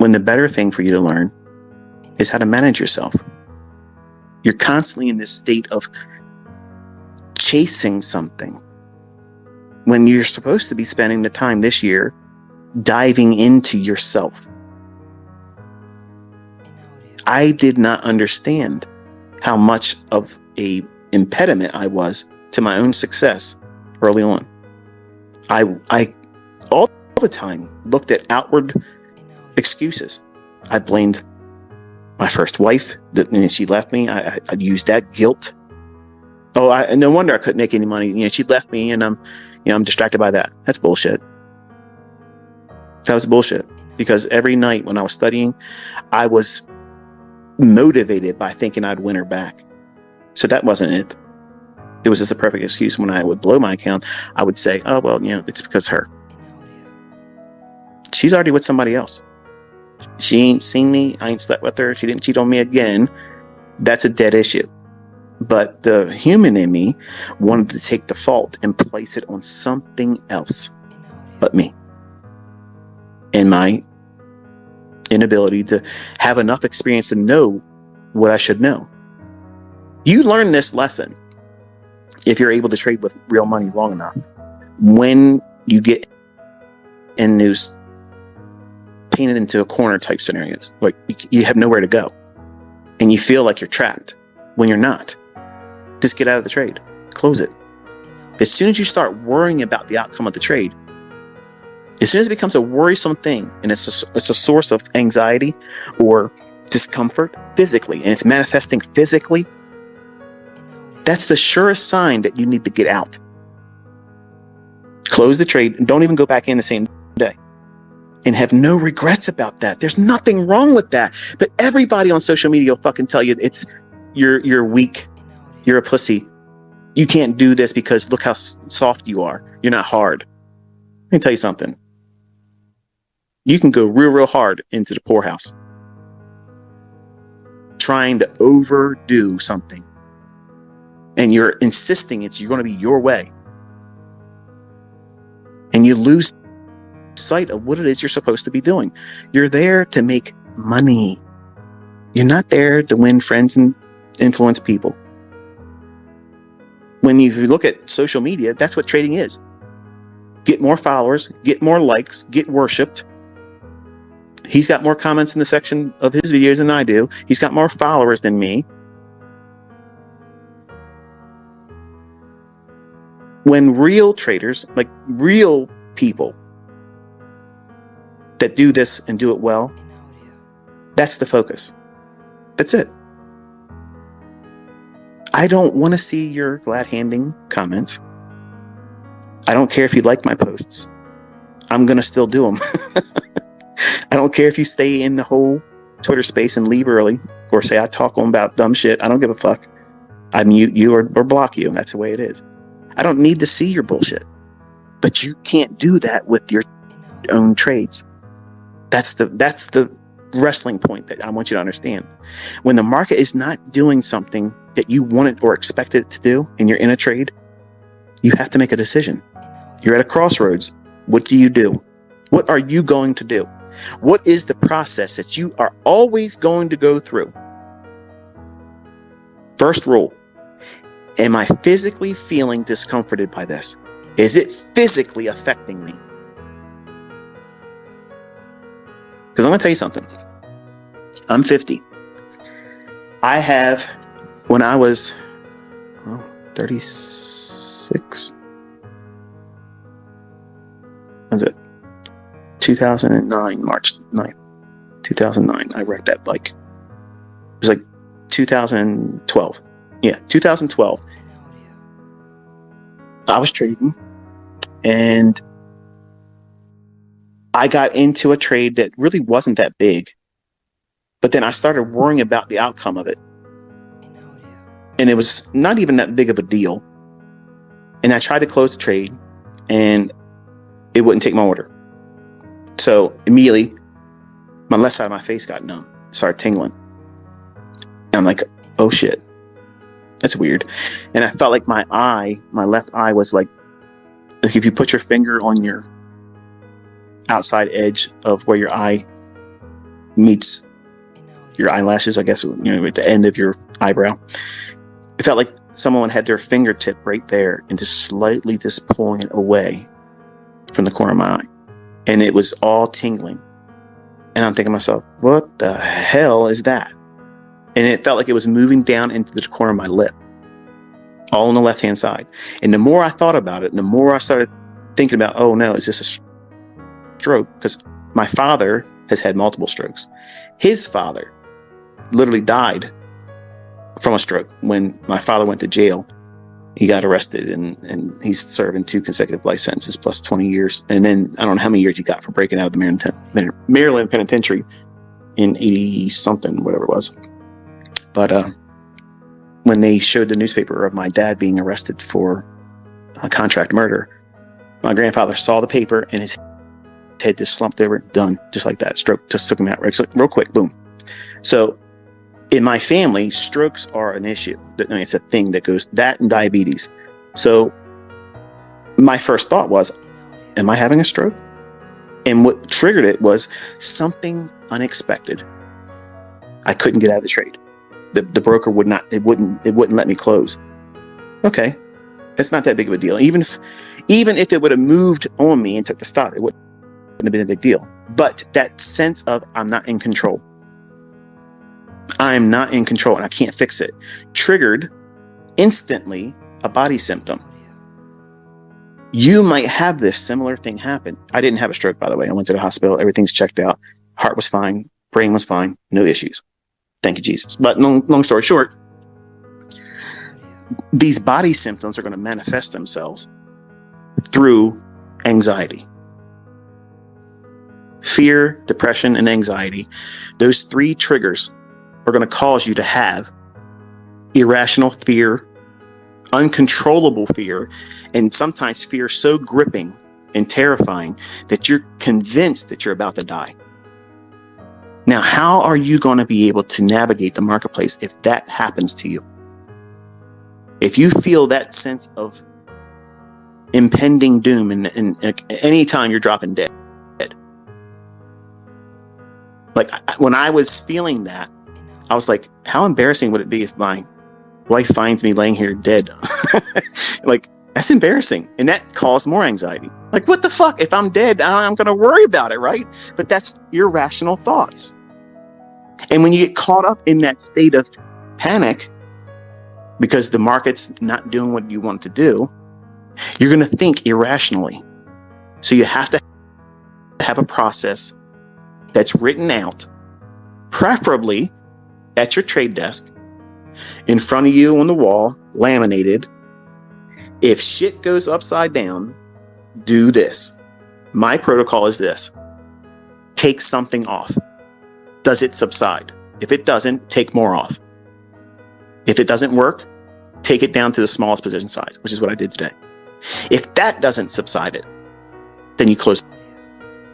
when the better thing for you to learn is how to manage yourself. You're constantly in this state of chasing something when you're supposed to be spending the time this year diving into yourself. I did not understand how much of a impediment I was to my own success early on. I all the time looked at outward excuses. I blamed my first wife that she left me. I used that guilt. Oh, no wonder I couldn't make any money. She left me, and I'm distracted by that. That's bullshit. That was bullshit. Because every night when I was studying, I was motivated by thinking I'd win her back. So that wasn't it. It was just a perfect excuse. When I would blow my account, I would say, oh, well, it's because her. She's already with somebody else. She ain't seen me. I ain't slept with her. She didn't cheat on me again. That's a dead issue. But the human in me wanted to take the fault and place it on something else but me. And my inability to have enough experience to know what I should know. You learn this lesson if you're able to trade with real money long enough. When you get in those painted into a corner type scenarios, like you have nowhere to go and you feel like you're trapped when you're not, just get out of the trade, close it. As soon as you start worrying about the outcome of the trade, as soon as it becomes a worrisome thing and it's a source of anxiety or discomfort physically, and it's manifesting physically, that's the surest sign that you need to get out. Close the trade and don't even go back in the same day. And have no regrets about that. There's nothing wrong with that. But everybody on social media will fucking tell you you're weak. You're a pussy. You can't do this because look how soft you are. You're not hard. Let me tell you something. You can go real hard into the poorhouse trying to overdo something. And you're insisting you're going to be your way. And you lose sight of what it is you're supposed to be doing. You're there to make money. You're not there to win friends and influence people. When you look at social media, that's what trading is. Get more followers, get more likes, get worshipped. He's got more comments in the section of his videos than I do. He's got more followers than me. When real traders, like real people that do this and do it well, that's the focus. That's it. I don't want to see your glad-handing comments. I don't care if you like my posts. I'm going to still do them. I don't care if you stay in the whole Twitter space and leave early or say I talk on about dumb shit. I don't give a fuck. I mute you or block you. That's the way it is. I don't need to see your bullshit. But you can't do that with your own trades. That's the wrestling point that I want you to understand. When the market is not doing something that you wanted or expected it to do and you're in a trade, you have to make a decision. You're at a crossroads. What do you do? What are you going to do? What is the process that you are always going to go through? First rule, am I physically feeling discomforted by this? Is it physically affecting me? Because I'm going to tell you something. I'm 50. I have, when I was 36, when's it? 2009, March 9th, 2009. I wrecked that bike. It was like 2012. Yeah, 2012. I was trading and I got into a trade that really wasn't that big. But then I started worrying about the outcome of it. And it was not even that big of a deal. And I tried to close the trade and it wouldn't take my order. So immediately, my left side of my face got numb, started tingling. And I'm like, oh shit, that's weird. And I felt like my left eye was like if you put your finger on your outside edge of where your eye meets your eyelashes, I guess, you know, at the end of your eyebrow. It felt like someone had their fingertip right there and just slightly just pulling it away from the corner of my eye. And it was all tingling. And I'm thinking to myself, what the hell is that? And it felt like it was moving down into the corner of my lip, all on the left-hand side. And the more I thought about it, and the more I started thinking about, oh no, is this a stroke? Because my father has had multiple strokes. His father literally died from a stroke when my father went to jail. He got arrested and he's serving 2 consecutive life sentences plus 20 years. And then I don't know how many years he got for breaking out of the Maryland penitentiary in 80 something, whatever it was. But when they showed the newspaper of my dad being arrested for a contract murder, my grandfather saw the paper and his head just slumped over, done, just like that. Stroke just took him out real quick, boom. So in my family, strokes are an issue. I mean, it's a thing that goes, that and diabetes. So my first thought was, am I having a stroke? And what triggered it was something unexpected. I couldn't get out of the trade. The broker wouldn't let me close. Okay, it's not that big of a deal. Even if it would have moved on me and took the stop, it wouldn't have been a big deal. But that sense of I'm not in control. I'm not in control and I can't fix it triggered instantly a body symptom. You might have this similar thing happen. I didn't have a stroke, by the way. I went to the hospital. Everything's checked out. Heart was fine. Brain was fine. No issues. Thank you, Jesus. But long story short, these body symptoms are going to manifest themselves through anxiety. Fear, depression, and anxiety. Those 3 triggers are going to cause you to have irrational fear, uncontrollable fear, and sometimes fear so gripping and terrifying that you're convinced that you're about to die. Now, how are you going to be able to navigate the marketplace if that happens to you? If you feel that sense of impending doom and any time you're dropping dead. Like when I was feeling that, I was like, how embarrassing would it be if my wife finds me laying here dead? Like, that's embarrassing. And that caused more anxiety. Like, what the fuck? If I'm dead, I'm going to worry about it, right? But that's irrational thoughts. And when you get caught up in that state of panic, because the market's not doing what you want it to do, you're going to think irrationally. So you have to have a process that's written out, preferably at your trade desk, in front of you on the wall, laminated. If shit goes upside down, do this. My protocol is this. Take something off. Does it subside? If it doesn't, take more off. If it doesn't work, take it down to the smallest position size, which is what I did today. If that doesn't subside it, then you close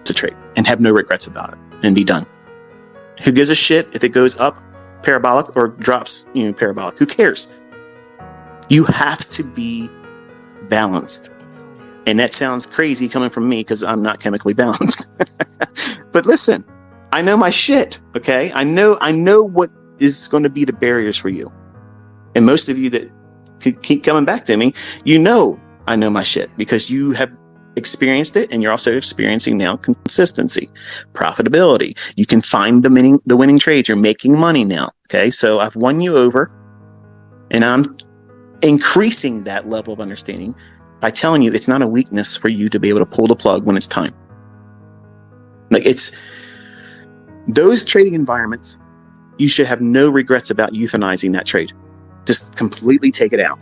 the trade and have no regrets about it and be done. Who gives a shit if it goes up parabolic or drops, parabolic? Who cares? You have to be balanced. And that sounds crazy coming from me because I'm not chemically balanced. But listen, I know my shit, okay? I know what is going to be the barriers for you. And most of you that keep coming back to me, I know my shit because you have experienced it, and you're also experiencing now consistency, profitability. You can find the winning trades. You're making money now. Okay, so I've won you over, and I'm increasing that level of understanding by telling you it's not a weakness for you to be able to pull the plug when it's time. Like, it's those trading environments, you should have no regrets about euthanizing that trade. Just completely take it out.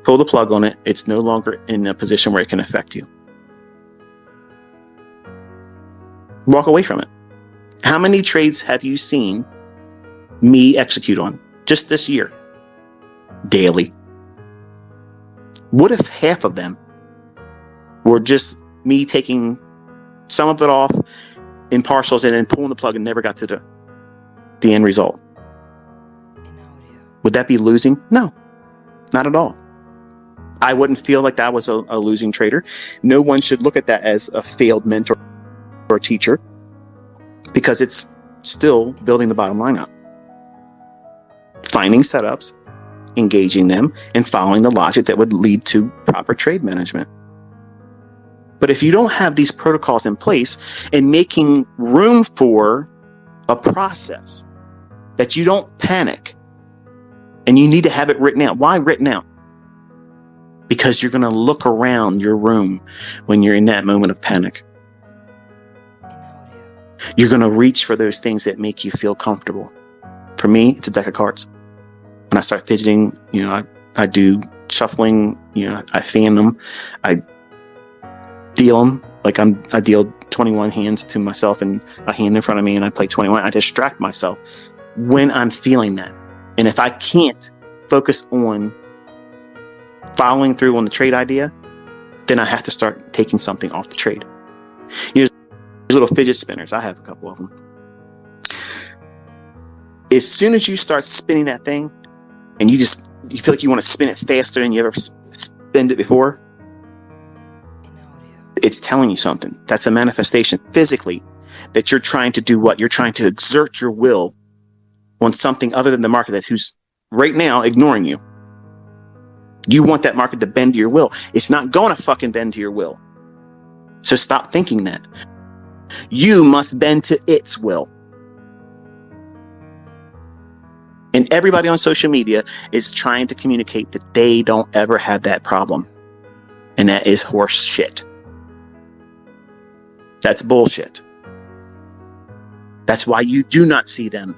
Pull the plug on it. It's no longer in a position where it can affect you. Walk away from it. How many trades have you seen me execute on just this year? Daily. What if half of them were just me taking some of it off in partials and then pulling the plug and never got to the end result? Would that be losing? No, not at all. I wouldn't feel like that was a losing trader. No one should look at that as a failed mentor or teacher, because it's still building the bottom line up. Finding setups, engaging them, and following the logic that would lead to proper trade management. But if you don't have these protocols in place and making room for a process that you don't panic, and you need to have it written out. Why written out? Because you're going to look around your room when you're in that moment of panic. You're going to reach for those things that make you feel comfortable. For me, it's a deck of cards. When I start fidgeting, I do shuffling, I fan them, I deal them. Like I deal 21 hands to myself and a hand in front of me, and I play 21. I distract myself when I'm feeling that. And if I can't focus on following through on the trade idea, then I have to start taking something off the trade. There's little fidget spinners. I have a couple of them. As soon as you start spinning that thing, and you feel like you want to spin it faster than you ever spun it before, it's telling you something. That's a manifestation physically that you're trying to do what? You're trying to exert your will on something other than the market who's right now ignoring you. You want that market to bend to your will. It's not going to fucking bend to your will. So stop thinking that. You must bend to its will. And everybody on social media is trying to communicate that they don't ever have that problem. And that is horse shit. That's bullshit. That's why you do not see them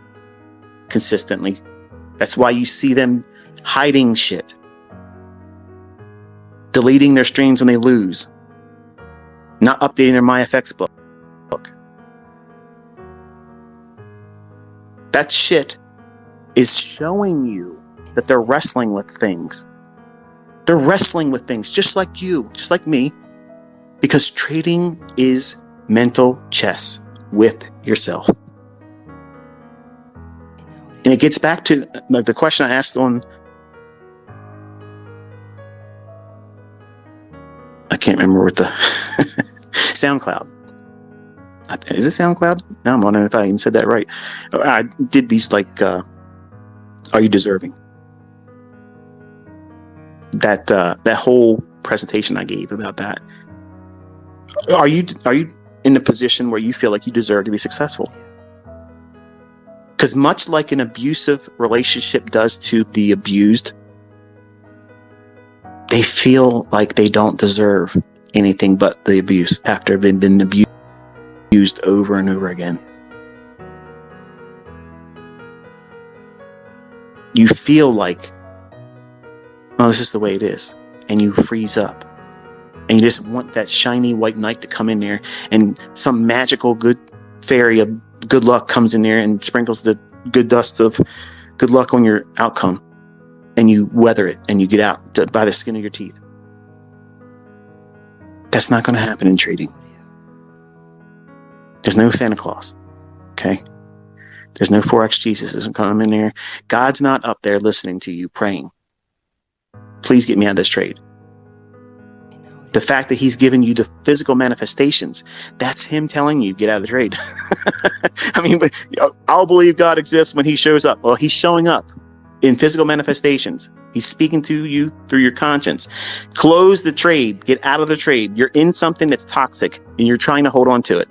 consistently. That's why you see them hiding shit. Deleting their streams when they lose. Not updating their MyFX book. That shit is showing you that they're wrestling with things. They're wrestling with things just like you, just like me, because trading is mental chess with yourself. And it gets back to the question I asked on, I can't remember what the SoundCloud. Is it SoundCloud? Now I'm wondering if I even said that right. I did these are you deserving? That whole presentation I gave about that. Are you in a position where you feel like you deserve to be successful? Because much like an abusive relationship does to the abused, they feel like they don't deserve anything but the abuse after they've been abused over and over again. You feel like, oh, this is the way it is. And you freeze up. And you just want that shiny white knight to come in there, and some magical good fairy of good luck comes in there and sprinkles the good dust of good luck on your outcome. And you weather it and you get out by the skin of your teeth. That's not going to happen in trading. There's no Santa Claus. Okay? There's no forex Jesus isn't coming in there. God's not up there listening to you praying, please get me out of this trade. The fact that he's given you the physical manifestations, that's him telling you, get out of the trade. I mean, I'll believe God exists when he shows up. Well, he's showing up in physical manifestations. He's speaking to you through your conscience. Close the trade. Get out of the trade. You're in something that's toxic and you're trying to hold on to it.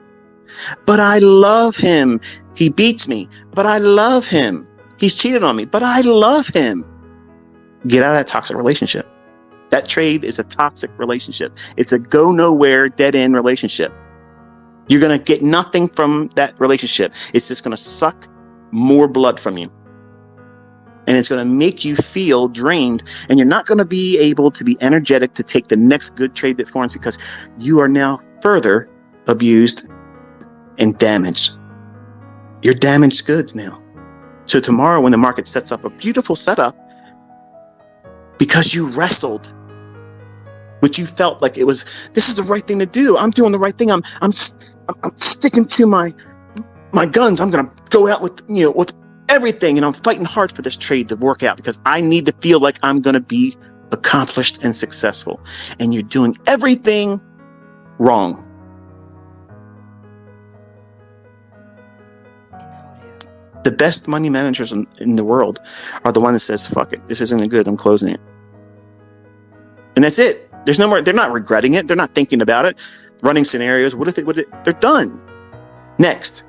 But I love him. He beats me, but I love him. He's cheated on me, but I love him. Get out of that toxic relationship. That trade is a toxic relationship. It's a go nowhere, dead end relationship. You're going to get nothing from that relationship. It's just going to suck more blood from you. And it's going to make you feel drained. And you're not going to be able to be energetic to take the next good trade that forms, because you are now further abused and damaged. You're damaged goods now. So tomorrow when the market sets up a beautiful setup, because you wrestled, which you felt like this is the right thing to do. I'm doing the right thing. I'm sticking to my guns. I'm going to go out with everything. And I'm fighting hard for this trade to work out because I need to feel like I'm going to be accomplished and successful. And you're doing everything wrong. The best money managers in the world are the one that says, fuck it, this isn't good, I'm closing it. And that's it. There's no more, they're not regretting it. They're not thinking about it, running scenarios. What if they're done. Next.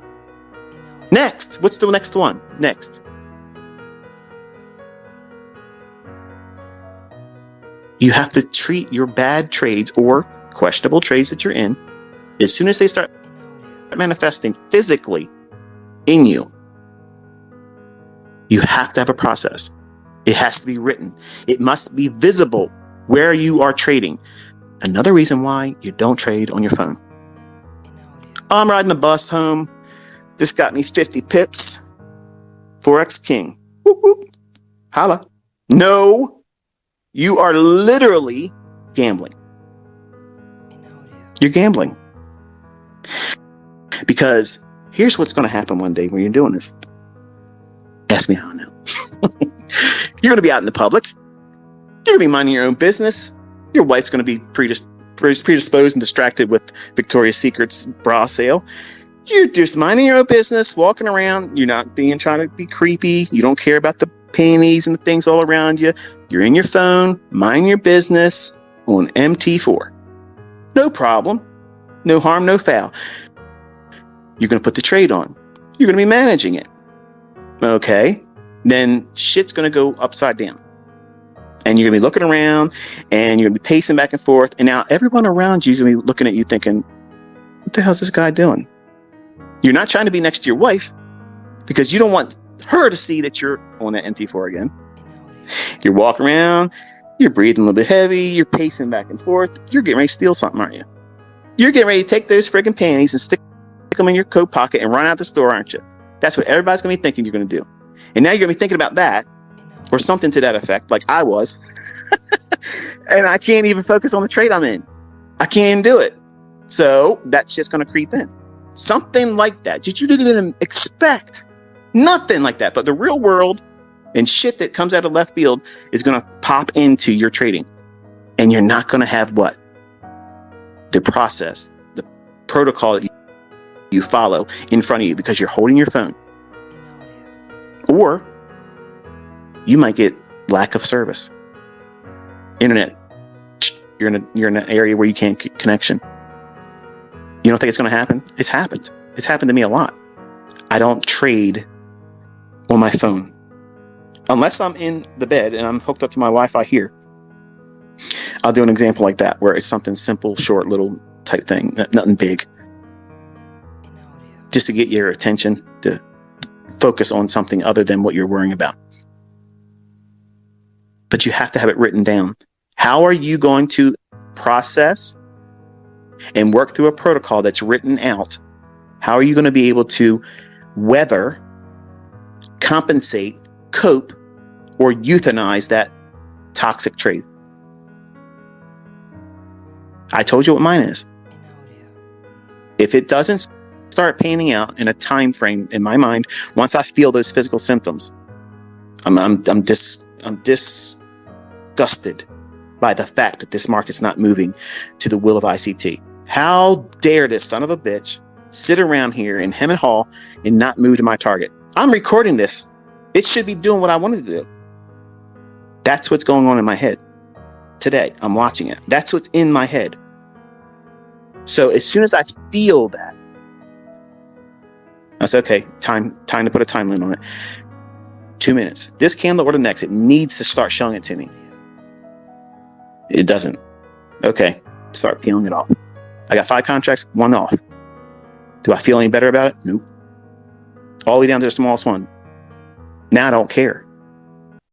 What's the next one? Next. You have to treat your bad trades or questionable trades that you're in, as soon as they start manifesting physically in you, you have to have a process. It has to be written. It must be visible where you are trading. Another reason why you don't trade on your phone. I'm riding the bus home. This got me 50 pips. Forex King. Whoop, whoop. Holla. No, you are literally gambling. You're gambling. Because here's what's going to happen one day when you're doing this. Ask me how I know. You're going to be out in the public. You're going to be minding your own business. Your wife's going to be predisposed and distracted with Victoria's Secret's bra sale. You're just minding your own business, walking around. You're not trying to be creepy. You don't care about the panties and the things all around you. You're in your phone, minding your business on MT4. No problem. No harm, no foul. You're going to put the trade on. You're going to be managing it. Okay. Then shit's going to go upside down. And you're going to be looking around and you're going to be pacing back and forth. And now everyone around you is going to be looking at you thinking, what the hell's this guy doing? You're not trying to be next to your wife because you don't want her to see that you're on that MT4 again. You're walking around, you're breathing a little bit heavy, you're pacing back and forth. You're getting ready to steal something, aren't you? You're getting ready to take those friggin' panties and stick them in your coat pocket and run out the store, aren't you? That's what everybody's going to be thinking you're going to do. And now you're going to be thinking about that or something to that effect, like I was. And I can't even focus on the trade I'm in. I can't do it. So that shit's going to creep in. Something like that. You didn't expect nothing like that. But the real world and shit that comes out of left field is going to pop into your trading. And you're not going to have what? The process, the protocol that you follow in front of you because you're holding your phone. Or you might get lack of service. Internet. You're in an area where you can't get connection. You don't think it's going to happen? It's happened. It's happened to me a lot. I don't trade on my phone. Unless I'm in the bed and I'm hooked up to my Wi-Fi here. I'll do an example like that where it's something simple, short, little type thing. Nothing big. Just to get your attention to focus on something other than what you're worrying about. But you have to have it written down. How are you going to process and work through a protocol that's written out? How are you going to be able to weather, compensate, cope, or euthanize that toxic trade? I told you what mine is. If it doesn't start panning out in a time frame in my mind, once I feel those physical symptoms, I'm disgusted by the fact that this market's not moving to the will of ICT. How dare this son of a bitch sit around here in Hemet Hall and not move to my target? I'm recording this. It should be doing what I wanted to do. That's what's going on in my head today. I'm watching it. That's what's in my head. So as soon as I feel that, I said, okay, time to put a time limit on it. 2 minutes. This candle or the next, it needs to start showing it to me. It doesn't. Okay, start peeling it off. I got 5 contracts, 1 off. Do I feel any better about it? Nope. All the way down to the smallest one. Now I don't care.